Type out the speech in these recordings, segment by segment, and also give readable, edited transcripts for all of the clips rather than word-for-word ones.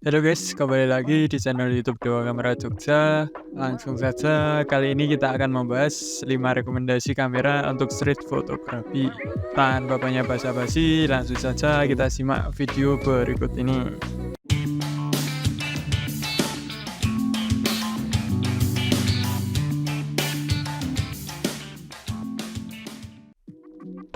Halo guys, kembali lagi di channel YouTube Dewa Kamera Jogja. Langsung saja, kali ini kita akan membahas 5 rekomendasi kamera untuk street photography. Tanpa banyak basa-basi, langsung saja kita simak video berikut ini.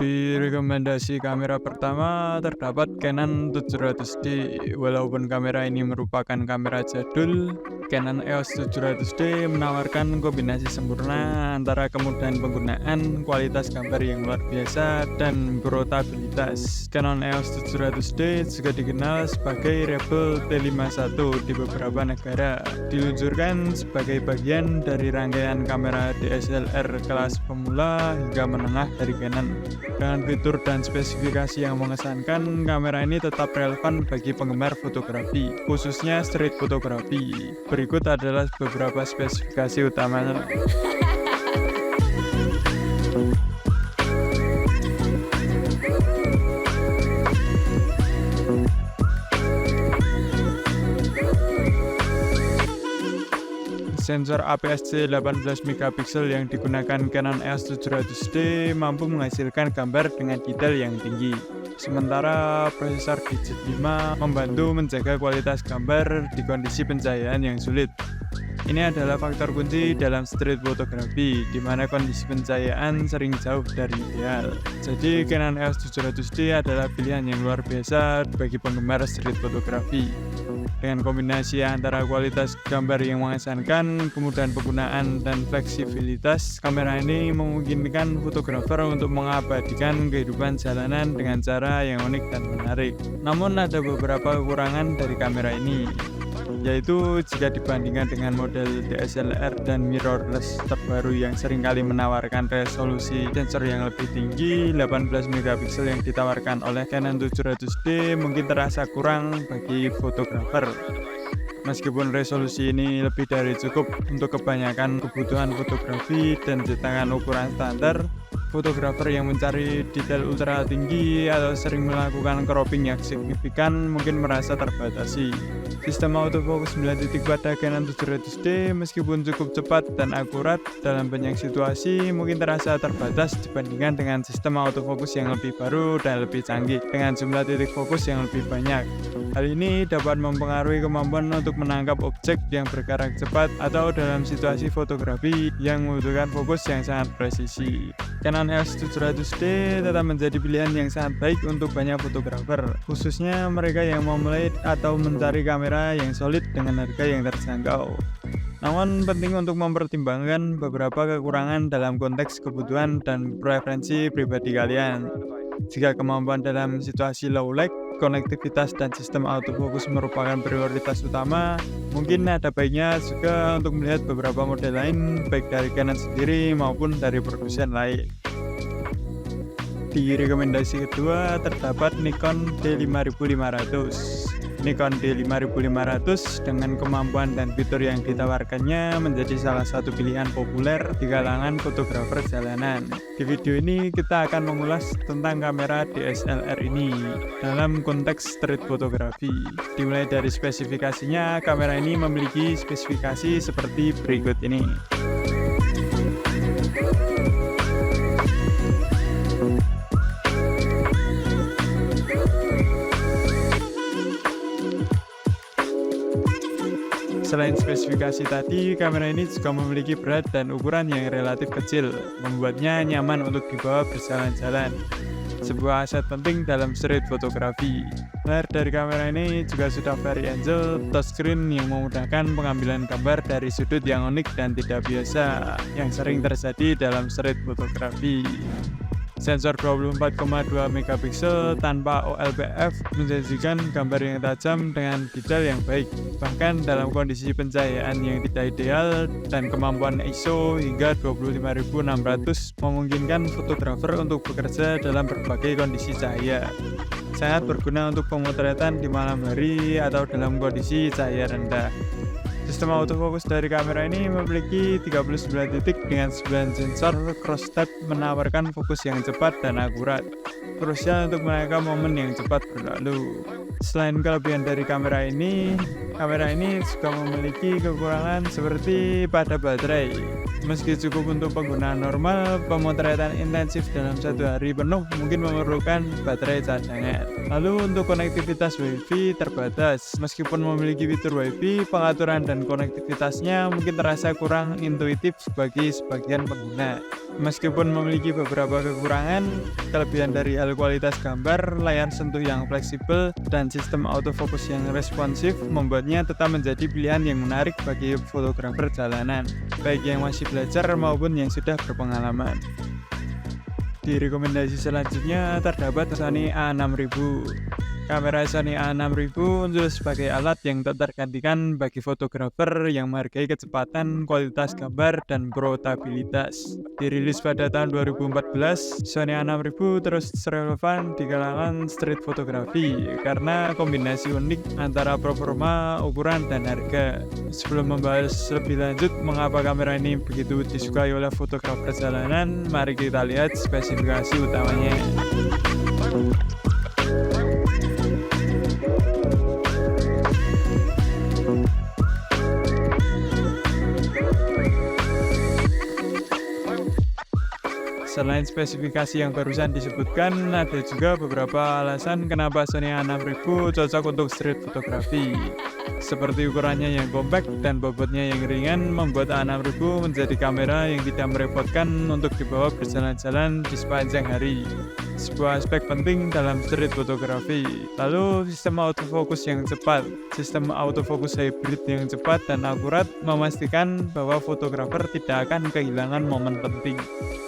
Di rekomendasi kamera pertama terdapat Canon 700D. Walaupun kamera ini merupakan kamera jadul, Canon EOS 700D menawarkan kombinasi sempurna antara kemudahan penggunaan, kualitas gambar yang luar biasa, dan portabilitas. Canon EOS 700D juga dikenal sebagai Rebel T51 di beberapa negara. Diluncurkan sebagai bagian dari rangkaian kamera DSLR kelas pemula hingga menengah dari Canon. Dengan fitur dan spesifikasi yang mengesankan, kamera ini tetap relevan bagi penggemar fotografi, khususnya street photography. Berikut adalah beberapa spesifikasi utamanya. Sensor APS-C 18 megapiksel yang digunakan Canon EOS 700D mampu menghasilkan gambar dengan detail yang tinggi. Sementara prosesor Digit 5 membantu menjaga kualitas gambar di kondisi pencahayaan yang sulit. Ini adalah faktor kunci dalam street photography, di mana kondisi pencahayaan sering jauh dari ideal. Jadi Canon EOS 700D adalah pilihan yang luar biasa bagi penggemar street photography. Dengan kombinasi antara kualitas gambar yang mengesankan, kemudahan penggunaan, dan fleksibilitas, kamera ini memungkinkan fotografer untuk mengabadikan kehidupan jalanan dengan cara yang unik dan menarik. Namun ada beberapa kekurangan dari kamera ini, yaitu jika dibandingkan dengan model DSLR dan mirrorless terbaru yang seringkali menawarkan resolusi sensor yang lebih tinggi, 18 megapiksel yang ditawarkan oleh Canon 700D mungkin terasa kurang bagi fotografer. Meskipun resolusi ini lebih dari cukup untuk kebanyakan kebutuhan fotografi dan cetakan ukuran standar, fotografer yang mencari detail ultra tinggi atau sering melakukan cropping yang signifikan mungkin merasa terbatasi. Sistem autofocus 9 titik pada Canon 700D meskipun cukup cepat dan akurat dalam banyak situasi mungkin terasa terbatas dibandingkan dengan sistem autofocus yang lebih baru dan lebih canggih dengan jumlah titik fokus yang lebih banyak. Hal ini dapat mempengaruhi kemampuan untuk menangkap objek yang bergerak cepat atau dalam situasi fotografi yang membutuhkan fokus yang sangat presisi. Canon EOS 700D tetap menjadi pilihan yang sangat baik untuk banyak fotografer, khususnya mereka yang memulai atau mencari kamera yang solid dengan harga yang terjangkau. Namun penting untuk mempertimbangkan beberapa kekurangan dalam konteks kebutuhan dan preferensi pribadi kalian. Jika kemampuan dalam situasi low light, konektivitas dan sistem autofocus merupakan prioritas utama, mungkin ada baiknya juga untuk melihat beberapa model lain baik dari Canon sendiri maupun dari produsen lain. Di rekomendasi kedua terdapat Nikon D5500. Nikon D5500 dengan kemampuan dan fitur yang ditawarkannya menjadi salah satu pilihan populer di kalangan fotografer jalanan. Di video ini kita akan mengulas tentang kamera DSLR ini dalam konteks street photography. Dimulai dari spesifikasinya, kamera ini memiliki spesifikasi seperti berikut ini. Selain spesifikasi tadi, kamera ini juga memiliki berat dan ukuran yang relatif kecil, membuatnya nyaman untuk dibawa berjalan-jalan. Sebuah aset penting dalam street photography. Layar dari kamera ini juga sudah vari-angle touchscreen yang memudahkan pengambilan gambar dari sudut yang unik dan tidak biasa, yang sering terjadi dalam street photography. Sensor 24,2 megapiksel tanpa OLPF menjanjikan gambar yang tajam dengan detail yang baik, bahkan dalam kondisi pencahayaan yang tidak ideal, dan kemampuan ISO hingga 25600 memungkinkan fotografer untuk bekerja dalam berbagai kondisi cahaya. Sangat berguna untuk pemotretan di malam hari atau dalam kondisi cahaya rendah. Sistem autofocus dari kamera ini memiliki 39 titik dengan 9 sensor cross-tab menawarkan fokus yang cepat dan akurat, krusial untuk menangkap momen yang cepat berlalu. Selain kelebihan dari kamera ini juga memiliki kekurangan seperti pada baterai. Meski cukup untuk penggunaan normal, pemotretan intensif dalam satu hari penuh mungkin memerlukan baterai cadangan. Lalu untuk konektivitas WiFi terbatas. Meskipun memiliki fitur WiFi, pengaturan dan konektivitasnya mungkin terasa kurang intuitif bagi sebagian pengguna. Meskipun memiliki beberapa kekurangan, kelebihan dari hal kualitas gambar, layar sentuh yang fleksibel, dan sistem autofocus yang responsif membuatnya tetap menjadi pilihan yang menarik bagi fotografer jalanan, baik yang masih belajar maupun yang sudah berpengalaman. Di rekomendasi selanjutnya terdapat Sony A6000. Kamera Sony A6000 muncul sebagai alat yang tak tergantikan bagi fotografer yang menghargai kecepatan, kualitas gambar, dan portabilitas. Dirilis pada tahun 2014, Sony A6000 terus relevan di kalangan street fotografi karena kombinasi unik antara performa, ukuran, dan harga. Sebelum membahas lebih lanjut mengapa kamera ini begitu disukai oleh fotografer jalanan, mari kita lihat spesifikasi utamanya. Selain spesifikasi yang barusan disebutkan, ada juga beberapa alasan kenapa Sony A6000 cocok untuk street fotografi. Seperti ukurannya yang kompak dan bobotnya yang ringan, membuat A6000 menjadi kamera yang tidak merepotkan untuk dibawa berjalan-jalan di sepanjang hari. Sebuah aspek penting dalam street fotografi. Lalu sistem autofocus yang cepat. Sistem autofocus hybrid yang cepat dan akurat memastikan bahwa fotografer tidak akan kehilangan momen penting.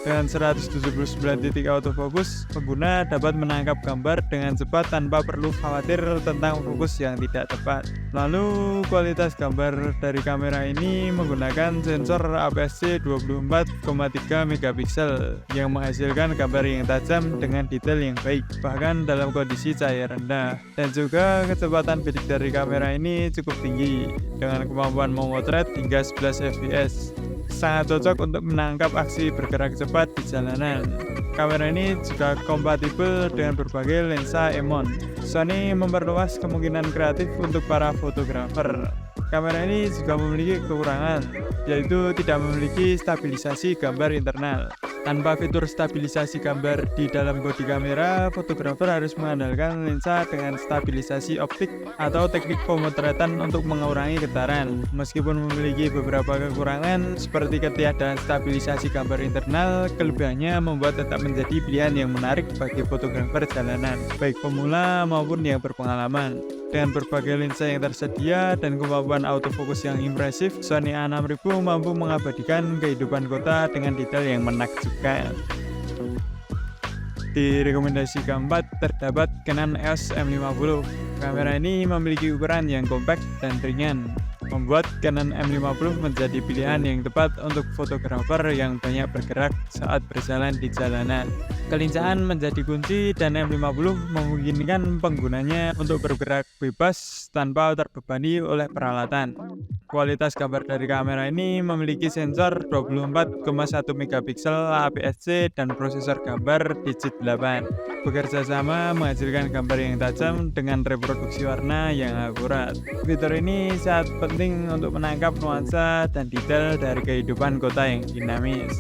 Dengan 179 titik autofocus, pengguna dapat menangkap gambar dengan cepat tanpa perlu khawatir tentang fokus yang tidak tepat. Lalu kualitas gambar dari kamera ini menggunakan sensor APS-C 24,3 megapiksel yang menghasilkan gambar yang tajam dengan detail yang baik, bahkan dalam kondisi cahaya rendah. Dan juga kecepatan bidik dari kamera ini cukup tinggi dengan kemampuan memotret hingga 11 fps. Sangat cocok untuk menangkap aksi bergerak cepat di jalanan. Kamera ini juga kompatibel dengan berbagai lensa EMON. Sony memperluas kemungkinan kreatif untuk para fotografer. Kamera ini juga memiliki kekurangan, yaitu tidak memiliki stabilisasi gambar internal. Tanpa fitur stabilisasi gambar di dalam bodi kamera, fotografer harus mengandalkan lensa dengan stabilisasi optik atau teknik pemotretan untuk mengurangi getaran. Meskipun memiliki beberapa kekurangan seperti ketiadaan stabilisasi gambar internal, kelebihannya membuat tetap menjadi pilihan yang menarik bagi fotografer jalanan, baik pemula maupun yang berpengalaman. Dengan berbagai lensa yang tersedia dan kemampuan autofocus yang impresif, Sony A6000 mampu mengabadikan kehidupan kota dengan detail yang menakjubkan. Di rekomendasi keempat terdapat Canon EOS M50. Kamera ini memiliki ukuran yang kompak dan ringan, membuat Canon M50 menjadi pilihan yang tepat untuk fotografer yang banyak bergerak saat berjalan di jalanan. Kelincahan menjadi kunci dan M50 memungkinkan penggunanya untuk bergerak bebas tanpa terbebani oleh peralatan. Kualitas gambar dari kamera ini memiliki sensor 24,1 megapiksel APS-C dan prosesor gambar digit 8. Bekerja sama menghasilkan gambar yang tajam dengan reproduksi warna yang akurat. Fitur ini sangat penting untuk menangkap nuansa dan detail dari kehidupan kota yang dinamis.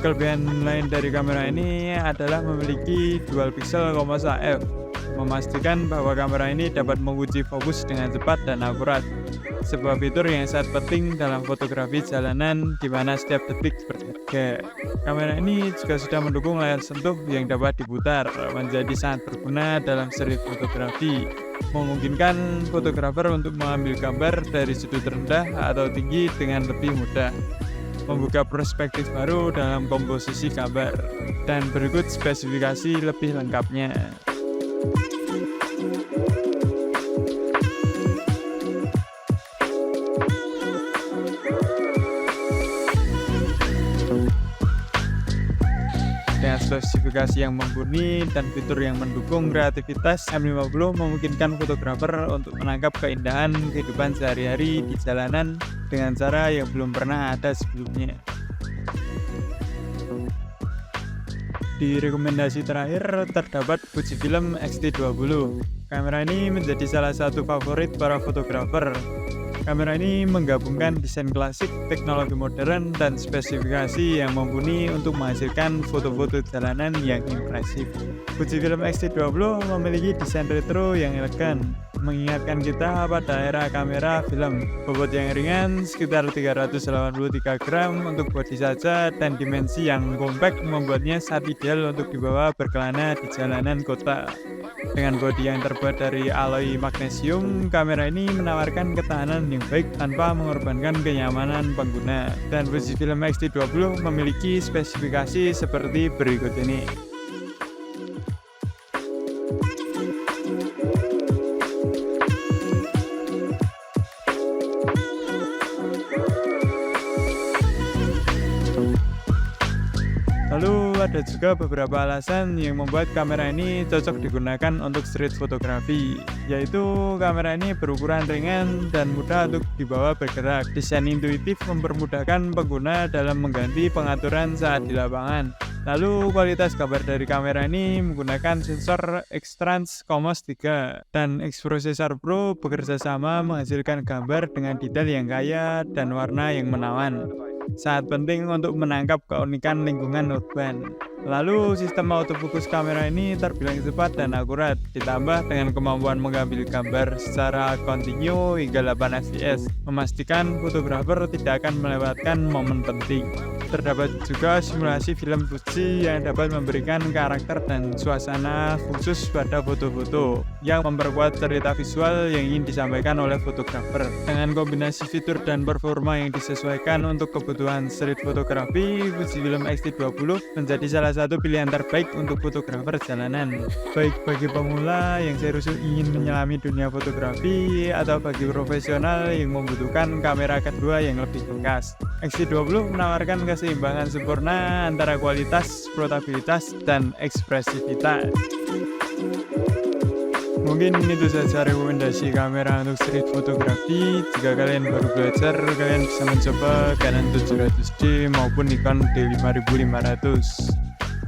Kelebihan lain dari kamera ini adalah memiliki dual pixel Komosa F, memastikan bahwa kamera ini dapat menguji fokus dengan cepat dan akurat. Sebuah fitur yang sangat penting dalam fotografi jalanan di mana setiap detik berharga. Kamera ini juga sudah mendukung layar sentuh yang dapat diputar, menjadi sangat berguna dalam street fotografi, memungkinkan fotografer untuk mengambil gambar dari sudut rendah atau tinggi dengan lebih mudah, membuka perspektif baru dalam komposisi gambar. Dan berikut spesifikasi lebih lengkapnya. Dengan spesifikasi yang mumpuni dan fitur yang mendukung kreativitas, M50 memungkinkan fotografer untuk menangkap keindahan kehidupan sehari-hari di jalanan dengan cara yang belum pernah ada sebelumnya. Di rekomendasi terakhir terdapat Fujifilm X-T20. Kamera ini menjadi salah satu favorit para fotografer. Kamera ini menggabungkan desain klasik, teknologi modern, dan spesifikasi yang mumpuni untuk menghasilkan foto-foto jalanan yang impresif. Fujifilm X-T20 memiliki desain retro yang elegan, mengingatkan kita pada era kamera film. Bobot yang ringan sekitar 383 gram untuk bodi saja, dan dimensi yang kompak membuatnya sangat ideal untuk dibawa berkelana di jalanan kota. Dengan bodi yang terbuat dari alloy magnesium, kamera ini menawarkan ketahanan yang baik tanpa mengorbankan kenyamanan pengguna. Dan Fujifilm X-T20 memiliki spesifikasi seperti berikut ini. Lalu ada juga beberapa alasan yang membuat kamera ini cocok digunakan untuk street photography, yaitu kamera ini berukuran ringan dan mudah untuk dibawa bergerak. Desain intuitif mempermudahkan pengguna dalam mengganti pengaturan saat di lapangan. Lalu kualitas gambar dari kamera ini menggunakan sensor X-Trans CMOS 3 dan X-Processor Pro bekerja sama menghasilkan gambar dengan detail yang kaya dan warna yang menawan. Sangat penting untuk menangkap keunikan lingkungan urban. Lalu sistem autofocus kamera ini terbilang cepat dan akurat, ditambah dengan kemampuan mengambil gambar secara kontinu hingga 8 fps, memastikan fotografer tidak akan melewatkan momen penting. Terdapat juga simulasi film Fuji yang dapat memberikan karakter dan suasana khusus pada foto-foto yang memperkuat cerita visual yang ingin disampaikan oleh fotografer. Dengan kombinasi fitur dan performa yang disesuaikan untuk kebutuhan street photography, Fujifilm X-T20 menjadi salah satu pilihan terbaik untuk fotografer jalanan. Baik bagi pemula yang serius ingin menyelami dunia fotografi atau bagi profesional yang membutuhkan kamera kedua yang lebih ringkas. X-T20 menawarkan keseimbangan sempurna antara kualitas, portabilitas, dan ekspresivitas. Mungkin itu saja rekomendasi kamera untuk street photography. Jika kalian baru belajar, kalian bisa mencoba Canon 700D maupun Nikon D5500.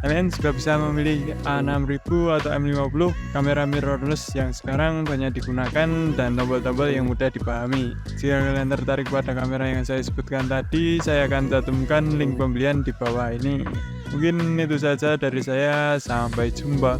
Kalian juga bisa memilih A6000 atau M50, kamera mirrorless yang sekarang banyak digunakan dan tombol-tombol yang mudah dipahami. Jika kalian tertarik pada kamera yang saya sebutkan tadi, saya akan cantumkan link pembelian di bawah ini. Mungkin itu saja dari saya, sampai jumpa.